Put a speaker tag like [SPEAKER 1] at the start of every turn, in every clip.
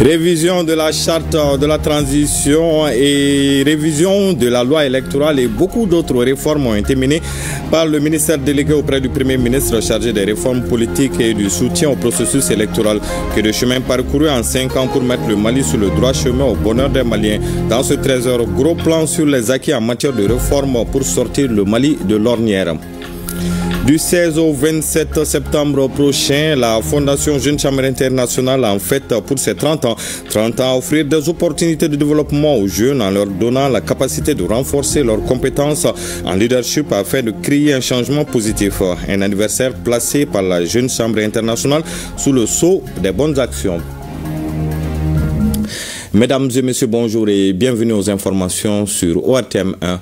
[SPEAKER 1] Révision de la charte de la transition et révision de la loi électorale et beaucoup d'autres réformes ont été menées par le ministère délégué auprès du Premier ministre chargé des réformes politiques et du soutien au processus électoral. Que de chemin parcouru en 5 ans pour mettre le Mali sur le droit chemin au bonheur des Maliens. Dans ce trésor, gros plan sur les acquis en matière de réforme pour sortir le Mali de l'ornière. Du 16 au 27 septembre prochain, la Fondation Jeune Chambre Internationale en fête pour ses 30 ans. 30 ans à offrir des opportunités de développement aux jeunes en leur donnant la capacité de renforcer leurs compétences en leadership afin de créer un changement positif. Un anniversaire placé par la Jeune Chambre Internationale sous le sceau des bonnes actions. Mesdames et messieurs, bonjour et bienvenue aux informations sur ORTM 1.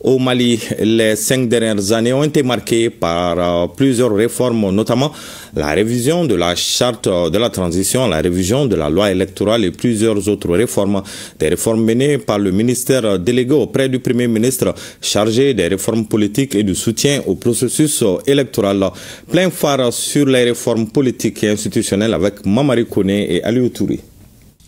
[SPEAKER 1] Au Mali, les 5 dernières années ont été marquées par plusieurs réformes, notamment la révision de la charte de la transition, la révision de la loi électorale et plusieurs autres réformes. Des réformes menées par le ministère délégué auprès du Premier ministre chargé des réformes politiques et du soutien au processus électoral. Plein phare sur les réformes politiques et institutionnelles avec Mamari Koné et Aliou Touré.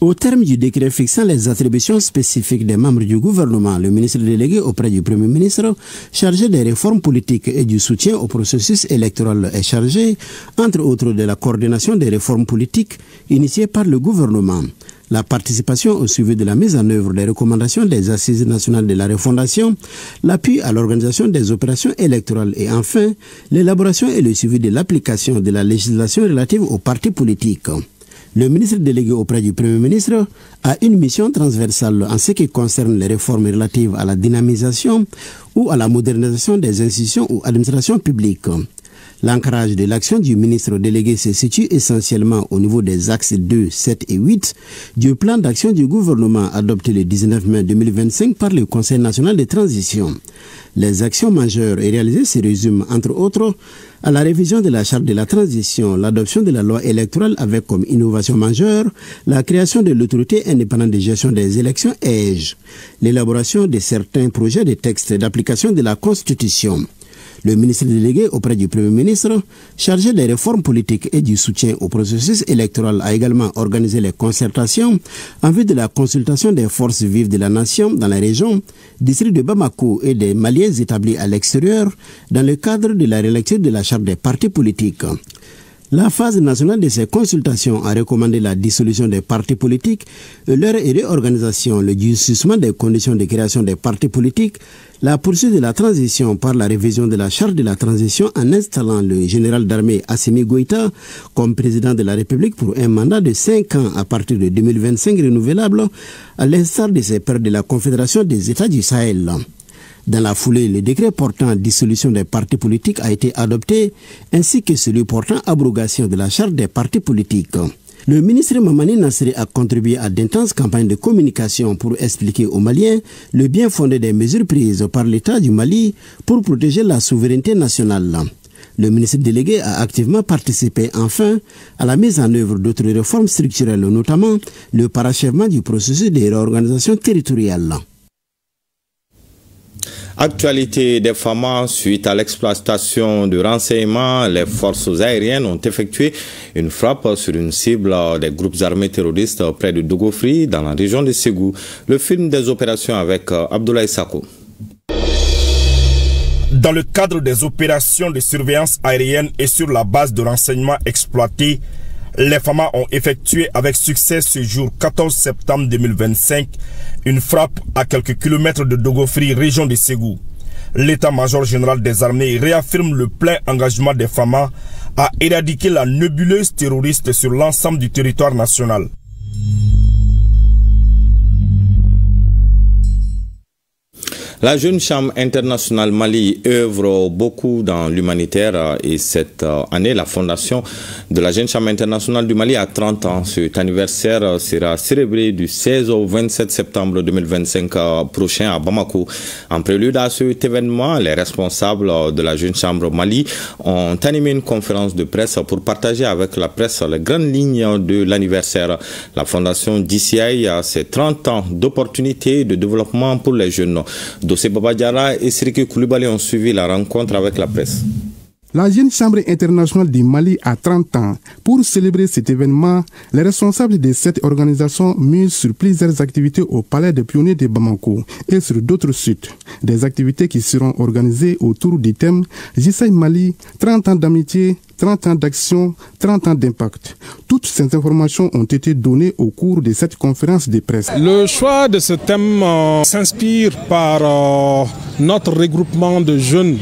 [SPEAKER 2] Au terme du décret fixant les attributions spécifiques des membres du gouvernement, le ministre délégué auprès du Premier ministre, chargé des réformes politiques et du soutien au processus électoral, est chargé, entre autres, de la coordination des réformes politiques initiées par le gouvernement, la participation au suivi de la mise en œuvre des recommandations des Assises nationales de la refondation, l'appui à l'organisation des opérations électorales et enfin, l'élaboration et le suivi de l'application de la législation relative aux partis politiques. Le ministre délégué auprès du Premier ministre a une mission transversale en ce qui concerne les réformes relatives à la dynamisation ou à la modernisation des institutions ou administrations publiques. L'ancrage de l'action du ministre délégué se situe essentiellement au niveau des axes 2, 7 et 8 du plan d'action du gouvernement adopté le 19 mai 2025 par le Conseil national de transition. Les actions majeures et réalisées se résument, entre autres, à la révision de la charte de la transition, l'adoption de la loi électorale avec comme innovation majeure la création de l'autorité indépendante de gestion des élections EGE, l'élaboration de certains projets de textes d'application de la Constitution. Le ministre délégué auprès du Premier ministre, chargé des réformes politiques et du soutien au processus électoral, a également organisé les concertations en vue de la consultation des forces vives de la nation dans la région, district de Bamako et des Maliens établis à l'extérieur dans le cadre de la relecture de la charte des partis politiques. La phase nationale de ces consultations a recommandé la dissolution des partis politiques, leur réorganisation, le durcissement des conditions de création des partis politiques, la poursuite de la transition par la révision de la charte de la transition en installant le général d'armée Assimi Goïta comme président de la République pour un mandat de 5 ans à partir de 2025 renouvelable, à l'instar de ses pairs de la Confédération des États du Sahel. Dans la foulée, le décret portant dissolution des partis politiques a été adopté, ainsi que celui portant abrogation de la charte des partis politiques. Le ministre Mamani Nasseri a contribué à d'intenses campagnes de communication pour expliquer aux Maliens le bien fondé des mesures prises par l'État du Mali pour protéger la souveraineté nationale. Le ministre délégué a activement participé enfin à la mise en œuvre d'autres réformes structurelles, notamment le parachèvement du processus de réorganisation territoriale.
[SPEAKER 1] Actualité des FAMA, suite à l'exploitation de renseignements, les forces aériennes ont effectué une frappe sur une cible des groupes armés terroristes près de Dogofri, dans la région de Ségou. Le film des opérations avec Abdoulaye Sako.
[SPEAKER 3] Dans le cadre des opérations de surveillance aérienne et sur la base de renseignements exploités, les FAMA ont effectué avec succès ce jour 14 septembre 2025 une frappe à quelques kilomètres de Dogofri, région de Ségou. L'état-major général des armées réaffirme le plein engagement des FAMA à éradiquer la nébuleuse terroriste sur l'ensemble du territoire national.
[SPEAKER 1] La Jeune Chambre internationale Mali œuvre beaucoup dans l'humanitaire et cette année, la fondation de la Jeune Chambre internationale du Mali a 30 ans. Cet anniversaire sera célébré du 16 au 27 septembre 2025 prochain à Bamako. En prélude à cet événement, les responsables de la Jeune Chambre Mali ont animé une conférence de presse pour partager avec la presse les grandes lignes de l'anniversaire. La fondation DCI a ses 30 ans d'opportunités de développement pour les jeunes. Dossé Baba Diarra et Siriki Koulibaly ont suivi la rencontre avec la presse.
[SPEAKER 4] La jeune chambre internationale du Mali a 30 ans. Pour célébrer cet événement, les responsables de cette organisation misent sur plusieurs activités au Palais des Pionniers de Bamako et sur d'autres sites. Des activités qui seront organisées autour du thème Jisai Mali, 30 ans d'amitié, 30 ans d'action, 30 ans d'impact. Toutes ces informations ont été données au cours de cette conférence de presse.
[SPEAKER 5] Le choix de ce thème s'inspire par notre regroupement de jeunes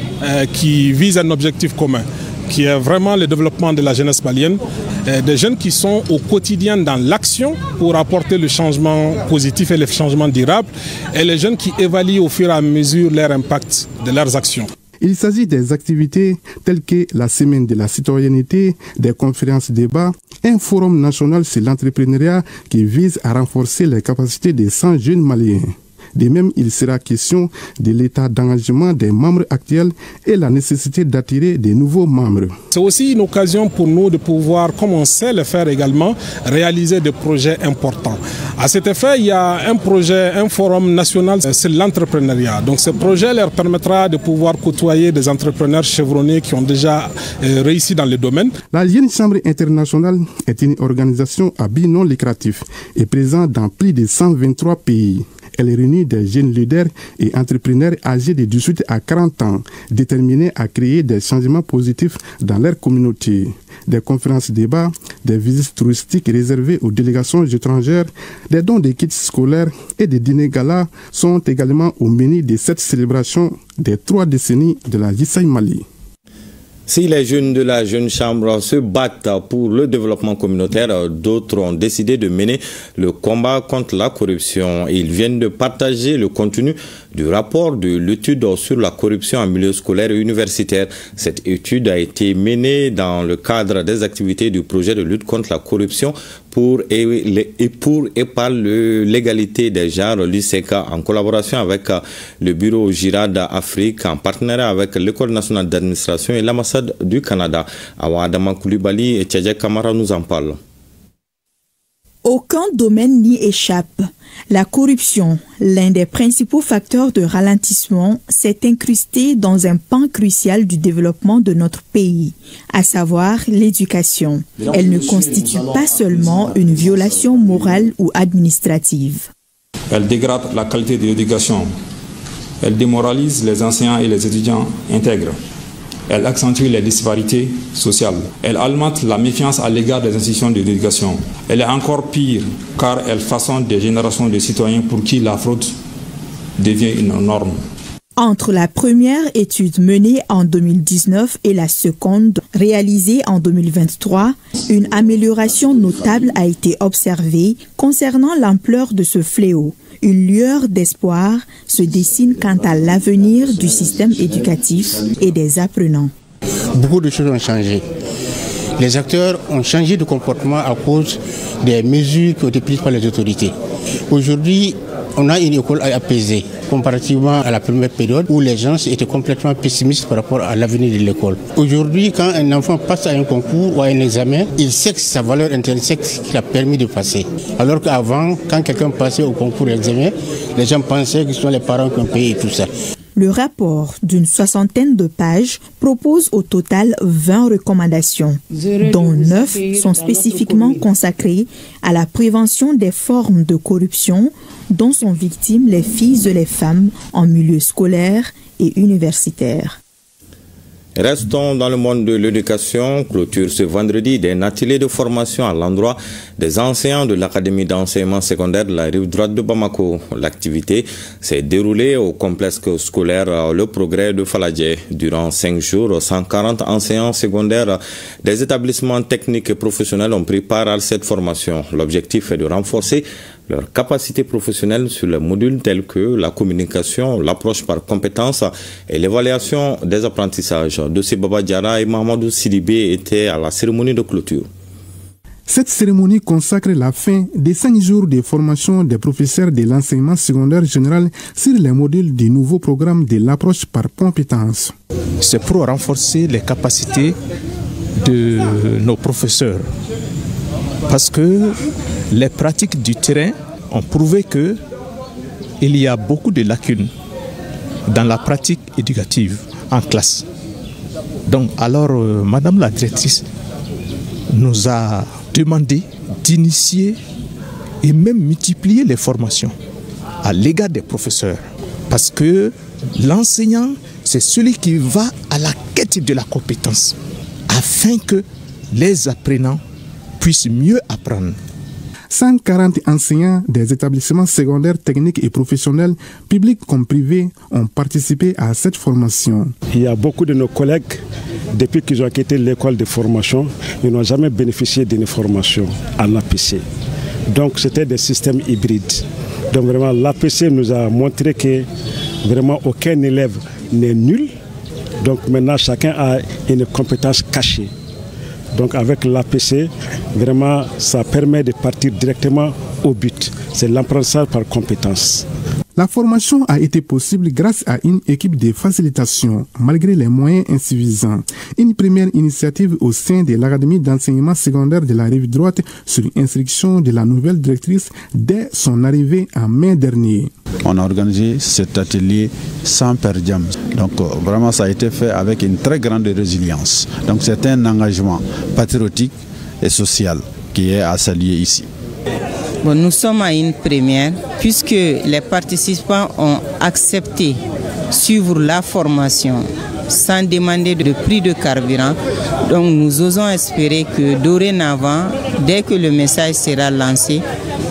[SPEAKER 5] qui visent un objectif commun, qui est vraiment le développement de la jeunesse malienne, des jeunes qui sont au quotidien dans l'action pour apporter le changement positif et le changement durable, et les jeunes qui évaluent au fur et à mesure leur impact de leurs actions.
[SPEAKER 4] Il s'agit des activités telles que la semaine de la citoyenneté, des conférences débats, un forum national sur l'entrepreneuriat qui vise à renforcer les capacités des 100 jeunes maliens. De même, il sera question de l'état d'engagement des membres actuels et la nécessité d'attirer de nouveaux membres.
[SPEAKER 5] C'est aussi une occasion pour nous de pouvoir, comme on sait le faire également, réaliser des projets importants. À cet effet, il y a un projet, un forum national sur l'entrepreneuriat. Donc ce projet leur permettra de pouvoir côtoyer des entrepreneurs chevronnés qui ont déjà réussi dans le domaine.
[SPEAKER 4] La Jeune Chambre internationale est une organisation à but non lucratif et présente dans plus de 123 pays. Elle réunit des jeunes leaders et entrepreneurs âgés de 18 à 40 ans, déterminés à créer des changements positifs dans leur communauté. Des conférences débats, des visites touristiques réservées aux délégations étrangères, des dons de kits scolaires et des dîners galas sont également au menu de cette célébration des 3 décennies de la Jisai Mali.
[SPEAKER 1] Si les jeunes de la Jeune Chambre se battent pour le développement communautaire, d'autres ont décidé de mener le combat contre la corruption. Ils viennent de partager le contenu du rapport de l'étude sur la corruption en milieu scolaire et universitaire. Cette étude a été menée dans le cadre des activités du projet de lutte contre la corruption pour et par l'égalité des genres, l'UCECA, en collaboration avec le bureau GIRAD Afrique, en partenariat avec l'École nationale d'administration et l'ambassade du Canada. Awa Adama Koulibaly et Tchadja Kamara nous en parlent.
[SPEAKER 6] Aucun domaine n'y échappe. La corruption, l'un des principaux facteurs de ralentissement, s'est incrustée dans un pan crucial du développement de notre pays, à savoir l'éducation. Elle ne constitue pas seulement une violation morale ou administrative.
[SPEAKER 7] Elle dégrade la qualité de l'éducation. Elle démoralise les enseignants et les étudiants intègres. Elle accentue les disparités sociales. Elle alimente la méfiance à l'égard des institutions de l'éducation. Elle est encore pire car elle façonne des générations de citoyens pour qui la fraude devient une norme.
[SPEAKER 6] Entre la première étude menée en 2019 et la seconde réalisée en 2023, une amélioration notable a été observée concernant l'ampleur de ce fléau. Une lueur d'espoir se dessine quant à l'avenir du système éducatif et des apprenants.
[SPEAKER 8] Beaucoup de choses ont changé. Les acteurs ont changé de comportement à cause des mesures qui ont été prises par les autorités. Aujourd'hui, on a une école apaisée, comparativement à la première période où les gens étaient complètement pessimistes par rapport à l'avenir de l'école. Aujourd'hui, quand un enfant passe à un concours ou à un examen, il sait que c'est sa valeur intrinsèque qui l'a permis de passer. Alors qu'avant, quand quelqu'un passait au concours ou à l'examen, les gens pensaient que ce sont les parents qui ont payé et tout ça.
[SPEAKER 6] Le rapport d'une 60aine de pages propose au total 20 recommandations, dont 9 sont spécifiquement consacrées à la prévention des formes de corruption dont sont victimes les filles et les femmes en milieu scolaire et universitaire.
[SPEAKER 1] Restons dans le monde de l'éducation. Clôture ce vendredi d'un atelier de formation à l'endroit des enseignants de l'Académie d'enseignement secondaire de la rive droite de Bamako. L'activité s'est déroulée au complexe scolaire Le Progrès de Faladje. Durant 5 jours, 140 enseignants secondaires des établissements techniques et professionnels ont pris part à cette formation. L'objectif est de renforcer leurs capacités professionnelles sur les modules tels que la communication, l'approche par compétences et l'évaluation des apprentissages. Dossi Baba Diara et Mahamadou Sidibé étaient à la cérémonie de clôture.
[SPEAKER 4] Cette cérémonie consacre la fin des 5 jours de formation des professeurs de l'enseignement secondaire général sur les modules du nouveau programme de l'approche par compétences.
[SPEAKER 9] C'est pour renforcer les capacités de nos professeurs. Parce que les pratiques du terrain ont prouvé qu'il y a beaucoup de lacunes dans la pratique éducative en classe. Donc alors, Madame la directrice nous a demandé d'initier et même multiplier les formations à l'égard des professeurs. Parce que l'enseignant, c'est celui qui va à la quête de la compétence afin que les apprenants puissent mieux apprendre.
[SPEAKER 4] 140 enseignants des établissements secondaires techniques et professionnels, publics comme privés, ont participé à cette formation.
[SPEAKER 10] Il y a beaucoup de nos collègues, depuis qu'ils ont quitté l'école de formation, ils n'ont jamais bénéficié d'une formation en APC. Donc c'était des systèmes hybrides. Donc vraiment l'APC nous a montré que vraiment aucun élève n'est nul. Donc maintenant chacun a une compétence cachée. Donc avec l'APC, vraiment ça permet de partir directement au but. C'est l'apprentissage par compétence.
[SPEAKER 4] La formation a été possible grâce à une équipe de facilitation, malgré les moyens insuffisants. Une première initiative au sein de l'Académie d'enseignement secondaire de la Rive droite sur instruction de la nouvelle directrice dès son arrivée en mai dernier.
[SPEAKER 11] On a organisé cet atelier sans per diem. Donc vraiment ça a été fait avec une très grande résilience. Donc c'est un engagement patriotique et social qui est à saluer ici.
[SPEAKER 12] Bon, nous sommes à une première puisque les participants ont accepté suivre la formation sans demander de prix de carburant. Donc nous osons espérer que dorénavant, dès que le message sera lancé,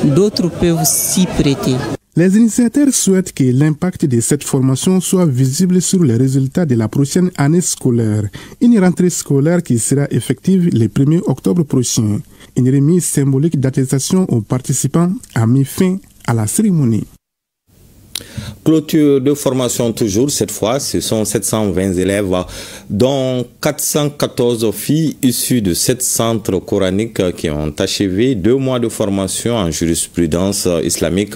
[SPEAKER 12] d'autres peuvent s'y prêter.
[SPEAKER 4] Les initiateurs souhaitent que l'impact de cette formation soit visible sur les résultats de la prochaine année scolaire. Une rentrée scolaire qui sera effective le 1er octobre prochain. Une remise symbolique d'attestation aux participants a mis fin à la cérémonie.
[SPEAKER 1] Clôture de formation toujours, cette fois, ce sont 720 élèves, dont 414 filles issues de 7 centres coraniques qui ont achevé 2 mois de formation en jurisprudence islamique,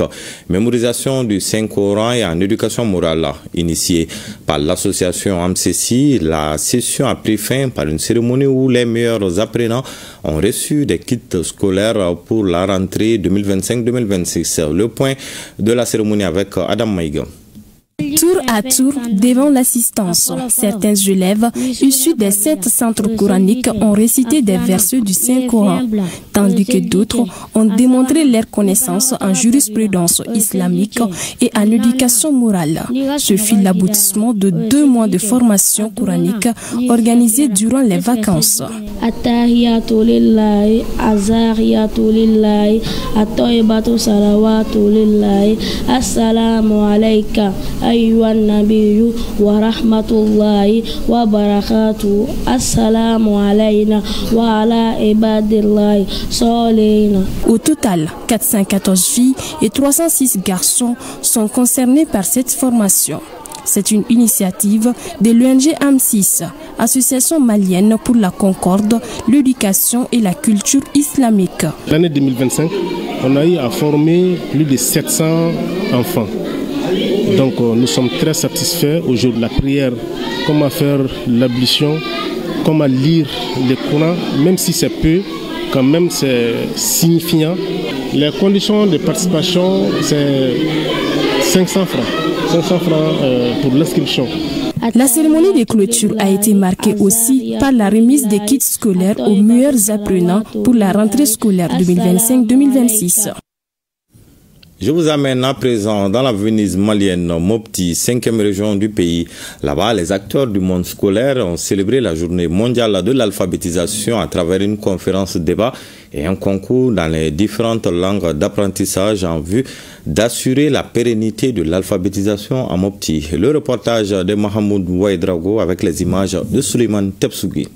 [SPEAKER 1] mémorisation du Saint-Coran et en éducation morale. Initiée par l'association AMCESI, la session a pris fin par une cérémonie où les meilleurs apprenants ont reçu des kits scolaires pour la rentrée 2025-2026. Le point de la cérémonie avec Adam Maïga.
[SPEAKER 13] Tour à tour, devant l'assistance, certains élèves issus des 7 centres coraniques ont récité des versets du Saint-Coran, tandis que d'autres ont démontré leur connaissance en jurisprudence islamique et en éducation morale. Ce fut l'aboutissement de 2 mois de formation coranique organisée durant les vacances.
[SPEAKER 14] أيها النبي ورحمة الله وبركاته السلام علينا وعلى عباد الله الصالحين.
[SPEAKER 13] Au total, 414 filles et 306 garçons sont concernés par cette formation. C'est une initiative de l'ONG AM6, Association malienne pour la concorde, l'éducation et la culture islamique.
[SPEAKER 15] L'année 2025, on a eu à former plus de 700 enfants. Donc nous sommes très satisfaits aujourd'hui de la prière, comment faire l'ablution, comment lire le Coran, même si c'est peu, quand même c'est signifiant. Les conditions de participation, c'est 500 francs. 500 francs pour l'inscription.
[SPEAKER 13] La cérémonie de clôture a été marquée aussi par la remise des kits scolaires aux meilleurs apprenants pour la rentrée scolaire 2025-2026.
[SPEAKER 1] Je vous amène à présent dans la Venise malienne, Mopti, 5e région du pays. Là-bas, les acteurs du monde scolaire ont célébré la journée mondiale de l'alphabétisation à travers une conférence débat et un concours dans les différentes langues d'apprentissage en vue d'assurer la pérennité de l'alphabétisation à Mopti. Le reportage de Mahamoud Ouaidrago avec les images de Suleiman Tepsougui.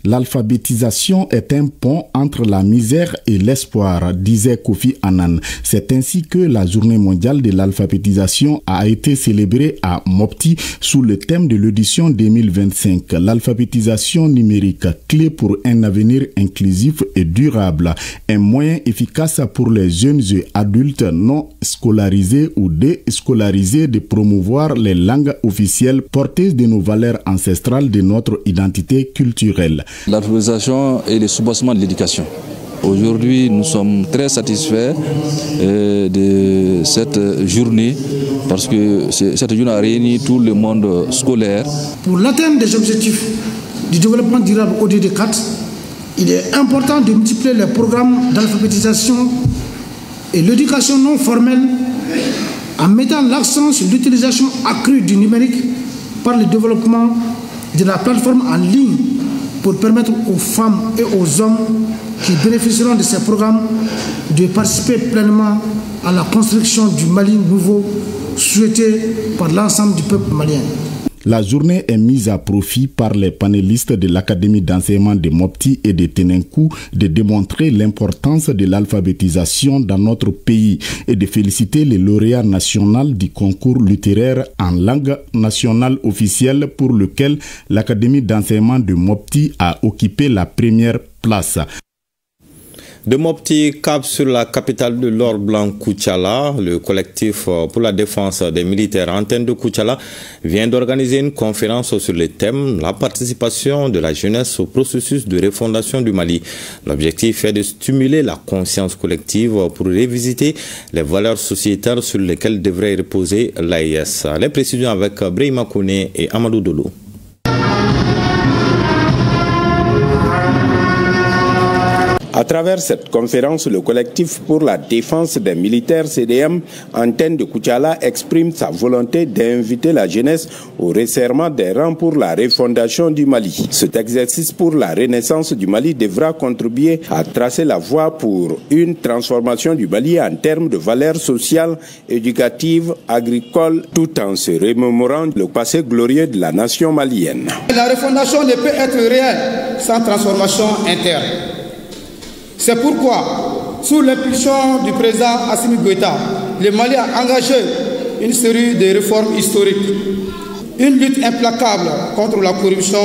[SPEAKER 16] L'alphabétisation est un pont entre la misère et l'espoir, disait Kofi Annan. C'est ainsi que la journée mondiale de l'alphabétisation a été célébrée à Mopti sous le thème de l'édition 2025. L'alphabétisation numérique, clé pour un avenir inclusif et durable. Un moyen efficace pour les jeunes et adultes non scolarisés ou déscolarisés de promouvoir les langues officielles porteuses de nos valeurs ancestrales de notre identité culturelle.
[SPEAKER 17] L'alphabétisation est le soubassement de l'éducation. Aujourd'hui, nous sommes très satisfaits de cette journée parce que cette journée a réuni tout le monde scolaire.
[SPEAKER 18] Pour l'atteinte des objectifs du développement durable ODD 4, il est important de multiplier les programmes d'alphabétisation et l'éducation non formelle en mettant l'accent sur l'utilisation accrue du numérique par le développement de la plateforme en ligne pour permettre aux femmes et aux hommes qui bénéficieront de ces programmes de participer pleinement à la construction du Mali nouveau souhaité par l'ensemble du peuple malien.
[SPEAKER 16] La journée est mise à profit par les panélistes de l'Académie d'enseignement de Mopti et de Tenenkou de démontrer l'importance de l'alphabétisation dans notre pays et de féliciter les lauréats nationaux du concours littéraire en langue nationale officielle pour lequel l'Académie d'enseignement de Mopti a occupé la première place.
[SPEAKER 1] De Mopti, cap sur la capitale de l'or blanc Koutiala, le collectif pour la défense des militaires Antenne de Koutiala vient d'organiser une conférence sur le thème « La participation de la jeunesse au processus de refondation du Mali ». L'objectif est de stimuler la conscience collective pour révisiter les valeurs sociétales sur lesquelles devrait reposer l'AIS. Les précisions avec Brahima Kone et Amadou Dolo.
[SPEAKER 19] À travers cette conférence, le collectif pour la défense des militaires CDM Antenne de Koutiala exprime sa volonté d'inviter la jeunesse au resserrement des rangs pour la refondation du Mali. Cet exercice pour la renaissance du Mali devra contribuer à tracer la voie pour une transformation du Mali en termes de valeurs sociales, éducatives, agricoles, tout en se remémorant le passé glorieux de la nation malienne.
[SPEAKER 18] La refondation ne peut être réelle sans transformation interne. C'est pourquoi, sous l'impulsion du président Assimi Goïta, le Mali a engagé une série de réformes historiques, une lutte implacable contre la corruption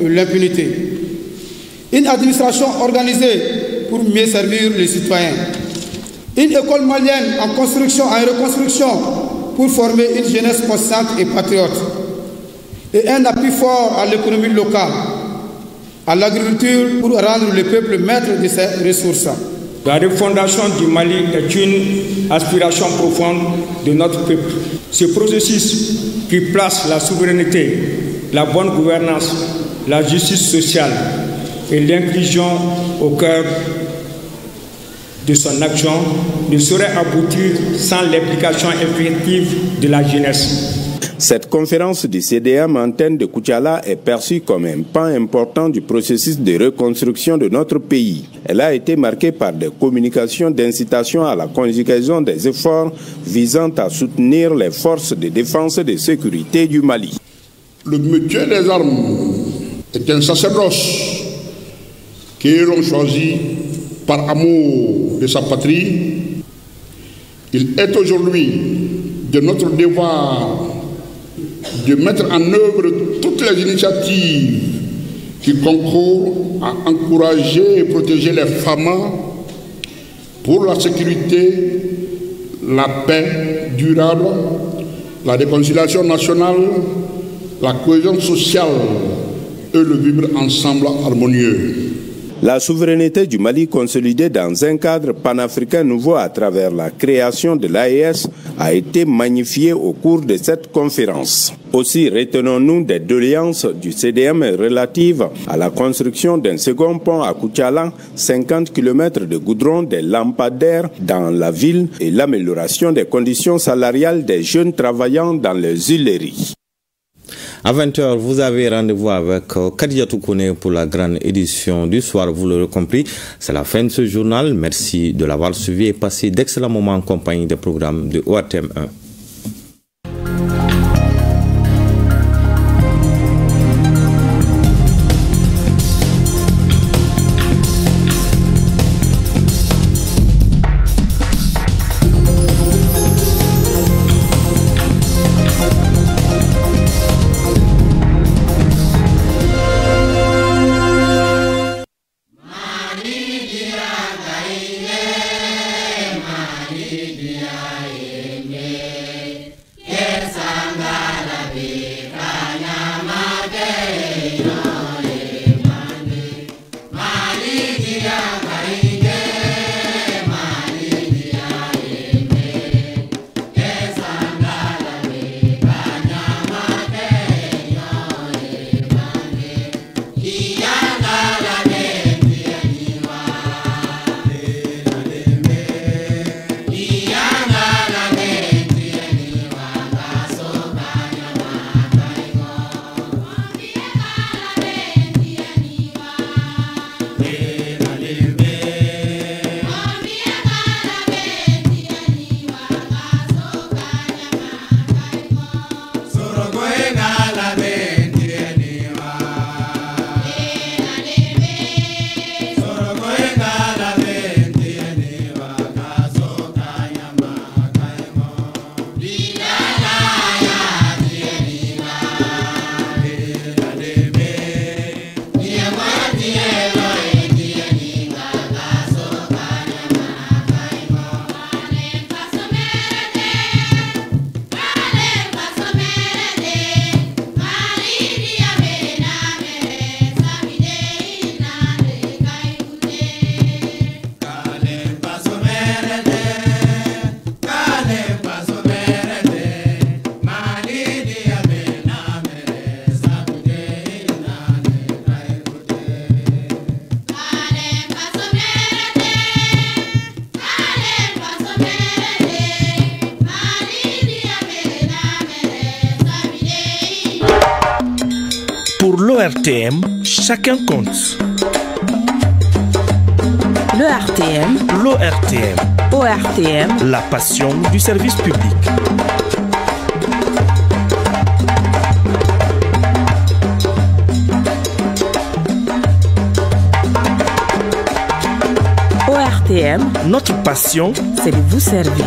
[SPEAKER 18] et l'impunité, une administration organisée pour mieux servir les citoyens, une école malienne en construction, en reconstruction pour former une jeunesse consciente et patriote, et un appui fort à l'économie locale, à l'agriculture pour rendre le peuple maître de ses ressources.
[SPEAKER 20] La refondation du Mali est une aspiration profonde de notre peuple. Ce processus qui place la souveraineté, la bonne gouvernance, la justice sociale et l'inclusion au cœur de son action ne saurait aboutir sans l'implication effective de la jeunesse.
[SPEAKER 19] Cette conférence du CDM Antenne de Koutiala est perçue comme un pan important du processus de reconstruction de notre pays. Elle a été marquée par des communications d'incitation à la conjugaison des efforts visant à soutenir les forces de défense et de sécurité du Mali.
[SPEAKER 21] Le métier des armes est un sacerdoce qu'ils ont choisi par amour de sa patrie. Il est aujourd'hui de notre devoir de mettre en œuvre toutes les initiatives qui concourent à encourager et protéger les femmes pour la sécurité, la paix durable, la réconciliation nationale, la cohésion sociale et le vivre ensemble harmonieux.
[SPEAKER 19] La souveraineté du Mali consolidée dans un cadre panafricain nouveau à travers la création de l'AES a été magnifiée au cours de cette conférence. Aussi retenons-nous des doléances du CDM relatives à la construction d'un second pont à Koutiala, 50 km de goudron, des lampadaires dans la ville et l'amélioration des conditions salariales des jeunes travaillant dans les huileries.
[SPEAKER 1] À 20h, vous avez rendez-vous avec Kadia Toukone pour la grande édition du soir. Vous l'aurez compris, c'est la fin de ce journal. Merci de l'avoir suivi et passé d'excellents moments en compagnie des programmes de ORTM 1.
[SPEAKER 22] Yeah.
[SPEAKER 2] Pour l'ORTM, chacun compte.
[SPEAKER 22] L'ORTM.
[SPEAKER 2] ORTM. La passion du service public.
[SPEAKER 22] ORTM.
[SPEAKER 2] Notre passion,
[SPEAKER 22] c'est de vous servir.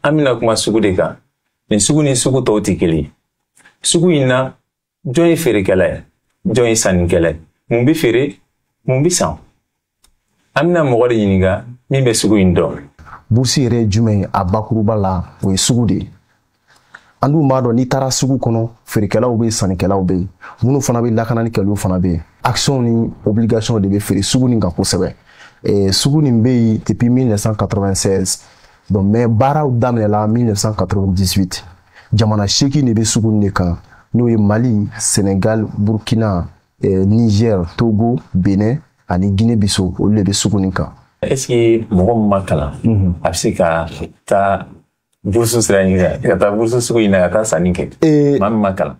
[SPEAKER 3] amina kuma sugu de kan ni sugu tɔw tɛ kelen ye sugu in na jɔn ye feerekɛla ye jɔn ye sannikɛla ye mun bɛ feere mun bɛ san an bɛna mɔgɔ de ɲininka min bɛ sugu in dɔn.
[SPEAKER 5] Bourse yɛrɛ ye jumɛn ye a bakuruba la o ye sugu de ye an dun b'a dɔn n'i taara sugu kɔnɔ feerekɛlaw bɛ yen sannikɛlaw bɛ yen minnu fana bɛ lakanani kɛ olu fana bɛ yen action ni obligation de bɛ feere sugu nin kan kosɛbɛ sugu nin bɛ yen depuis 1996 donc mais baaraw daminɛla 1998 jamana 8 de bɛ sugu nin de kan n'o ye Mali, Sénégal, Burkina, Niger, Togo, Bénin ani Guinée-Bissau olu de bɛ sugu nin kan.
[SPEAKER 3] Est-ce que mɔgɔ min ma kalan a bɛ se ka taa bourse sira ɲini ka taa bourse sugu in na ka taa sanni kɛ maa min ma kalan?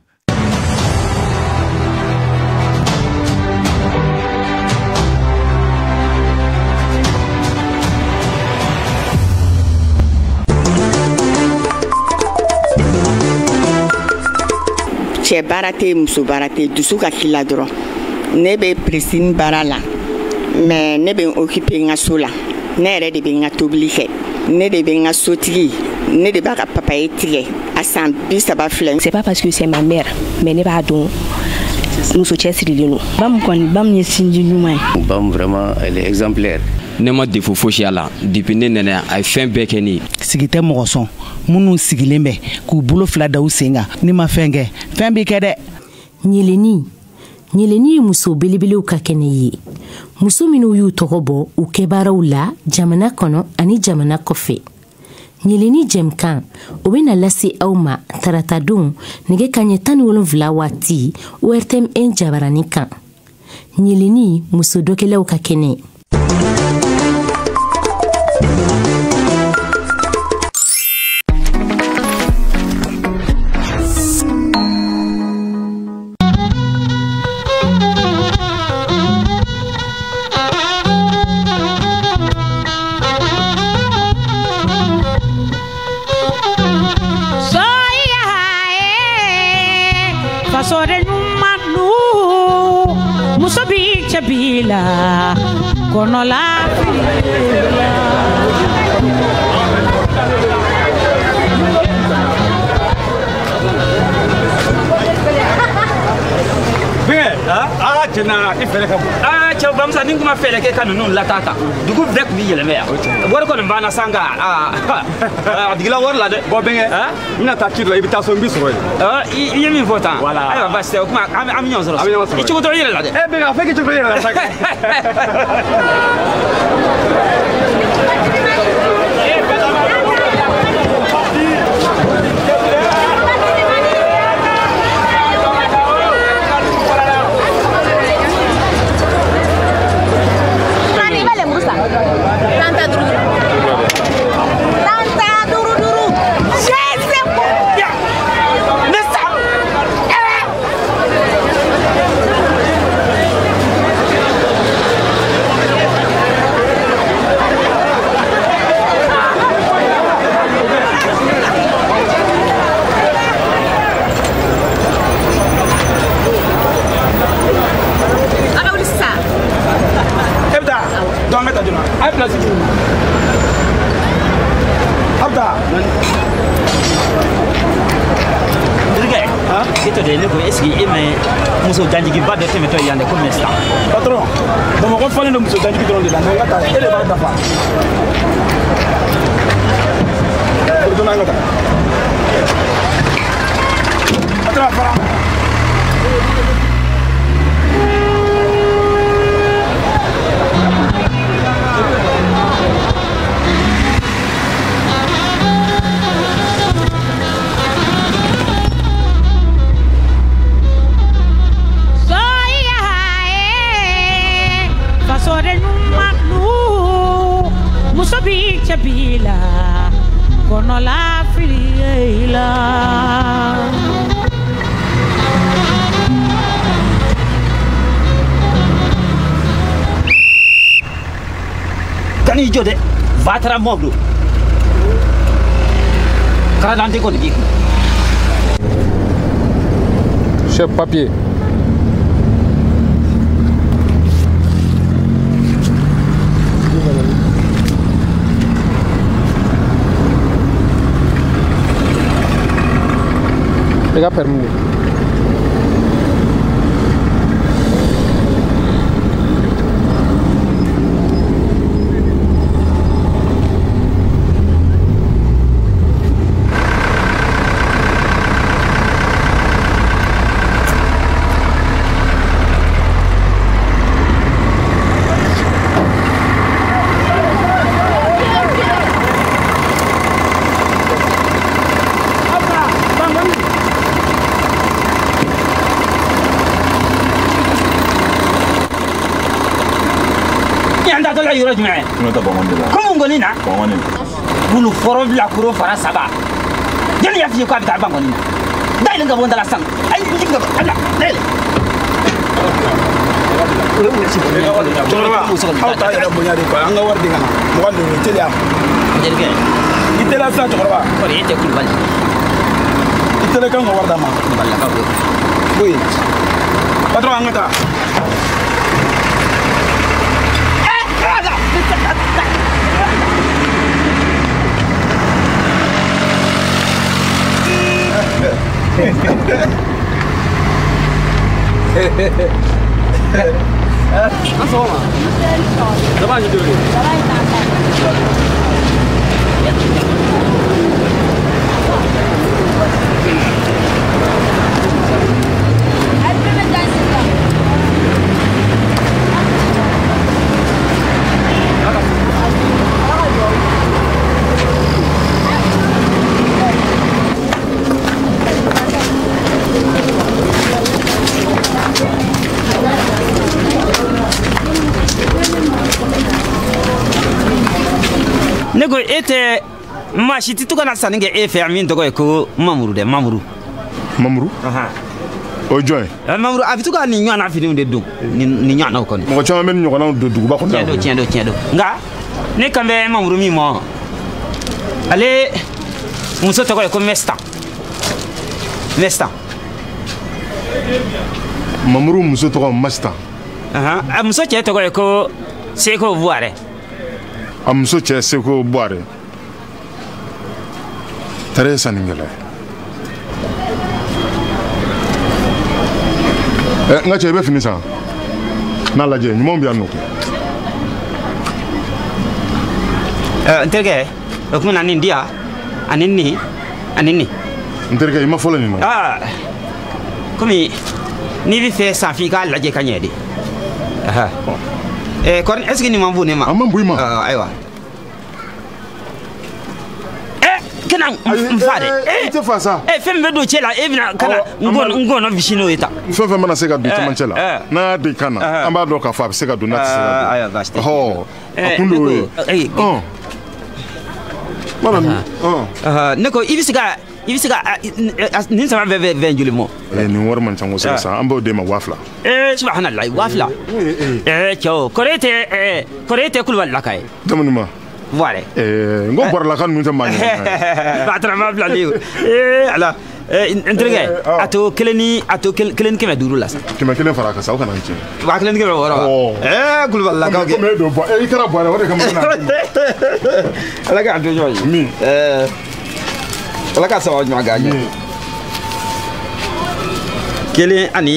[SPEAKER 23] Cɛ baara tɛ muso baara tɛ dusu ka k'i la dɔrɔn ne bɛ prisine baara la mais ne bɛ occuper n ka so la ne yɛrɛ de bɛ n ka tobili kɛ ne de bɛ n ka sotigi ne de b'a ka papaye tigɛ a san 30 filɛ.
[SPEAKER 24] C'est pas parce que c'est ma mère mais ne b'a dɔn muso cɛsirilen don. Bamu kɔni bamu ye sinji ɲuman ye.
[SPEAKER 25] Bamu vraiment elle est exemplaire. Ne ma défaut fosi a la depuis ne nana a ye fɛn bɛɛ kɛ ne ye.
[SPEAKER 26] Sigi tɛ mɔgɔ sɔn minnu sigilen bɛ k'u bolo fila da u sen kan ni ma fɛn kɛ fɛn b'i kɛ dɛ.
[SPEAKER 27] Ɲeleni ye muso belebelew ka kɛnɛ ye muso minnu y'u tɔgɔ bɔ u kɛbaaraw la jamana kɔnɔ ani jamana kɔfɛ. Ɲeleni jɛmukan o bɛna lase aw ma tarata don nɛgɛ kanɲɛ 17 waati ORTM 1 jabarani kan. Ɲeleni muso dɔkɛlaw ka kɛnɛ.
[SPEAKER 28] Bila kono la
[SPEAKER 29] tena ifere ka cha bamsa ningu ma fele ke kanu la tata dugu brek mi yele me wor ko bana sanga digila wor la de bo benge mina ta kidla invitation bi soro yi mi votant voilà ay ba ste kuma am nyon soro i chugo to yele la de be ga fe ke chugo yele la saka muso janjigi ba de teme to yande ko mesta patron do mo ko fane no muso janjigi dron de la ngata ele ba dafa do na ngata patron fara
[SPEAKER 28] Bila kono la filiela
[SPEAKER 29] kani jode vatra moglu kala dante ko dik
[SPEAKER 30] chef papier i ka permis de.
[SPEAKER 29] Yoro jumɛn komi ngoni na bulu foro bila kuro fara saba jeli ya fiye ko a bɛ taa ban ngoni na dayɛlɛ ka bɔ n dala san ayi n jigin ka bɔ ala dayɛlɛ
[SPEAKER 4] cɛkɔrɔba aw t'a yɛrɛ bonya de quoi an ka wari di ka na mɔgɔ ninnu teliya
[SPEAKER 29] jelikɛ
[SPEAKER 4] i teliya sisan cɛkɔrɔba
[SPEAKER 29] kɔni e tɛ kulubali
[SPEAKER 4] i teliya kan ka wari d'a ma
[SPEAKER 29] kulubalilakaw don
[SPEAKER 4] oui patron an ka taa
[SPEAKER 29] Assalamu alaikum. Zaman hidup ni. Ne ko e tɛ maa si tɛ to ka na sanni kɛ e fɛ yan min tɔgɔ ye ko Mamuru dɛ Mamuru.
[SPEAKER 21] Mamuru? O jɔn ye?
[SPEAKER 29] Mamuru a bɛ to ka nin ɲɔgɔnna finiw de don nin ɲɔgɔnnaw kɔni.
[SPEAKER 21] Mɔgɔ caman bɛ nin ɲɔgɔnnaw don duguba kɔnɔ.
[SPEAKER 29] Tiɲɛ don nka ne kan bɛ Mamuru min ma ale muso tɔgɔ ye ko Mestan.
[SPEAKER 21] Mamuru muso tɔgɔ Mestan.
[SPEAKER 29] A muso cɛ tɔgɔ ye ko Seko Buare.
[SPEAKER 21] A muso cɛ Seko Buare. Tare saningɛlɛ. N ka cɛ i bɛ fini san n'a lajɛ ɲumanw bɛ yan nɔ.
[SPEAKER 29] N terikɛ o tuma na nin di yan ani nin.
[SPEAKER 21] N terikɛ i ma fɔlɔ nin na.
[SPEAKER 29] Komi n'i bɛ fɛ san f'i k'a lajɛ ka ɲɛ de. Kɔni est-ce que nin ma bon ne ma?
[SPEAKER 21] A ma bon i ma.
[SPEAKER 29] Ayiwa. Kana n fa dɛ.
[SPEAKER 21] I tɛ fa sa.
[SPEAKER 29] Fɛn min bɛ don cɛ la e bɛna kana n gɔnɔ bisi n'o ye tan.
[SPEAKER 21] Fɛn fɛn mana se ka don cɛmancɛ la n'a y'a di kan na an b'a dɔn k'a fɔ a bɛ se ka don n'a tɛ se ka don.
[SPEAKER 29] Ayiwa baasi tɛ.
[SPEAKER 21] A kun de y'o ye.
[SPEAKER 29] Ne ko i bɛ se ka nin sama bɛ joli mɔ.
[SPEAKER 21] Nin wari man ca kosɛbɛ sa an b'o d'e ma 2000.
[SPEAKER 29] Subahanallahi 2000. Cɛw kɔrɔ e tɛ Kulubalilaka ye.
[SPEAKER 21] Jamani ma.
[SPEAKER 29] Voilà.
[SPEAKER 21] N ko bɔrɔlaka ninnu tɛ maa ɲɛnama.
[SPEAKER 29] Batarama bilali ala n terikɛ a to kelen ni kɛmɛ duuru la sa.
[SPEAKER 21] 100 fara a kan sa aw kana n tiɲɛ.
[SPEAKER 29] Wa 1 kɛmɛ wɔɔrɔ. Kulubalilakaw kɛ.
[SPEAKER 21] Komi e don i kɛra Buare o de kama.
[SPEAKER 29] Ala k'a to ɲɔgɔn ye.
[SPEAKER 21] Min.
[SPEAKER 29] Ala ka sababu ɲuman k'a ɲɛ. Kelen ani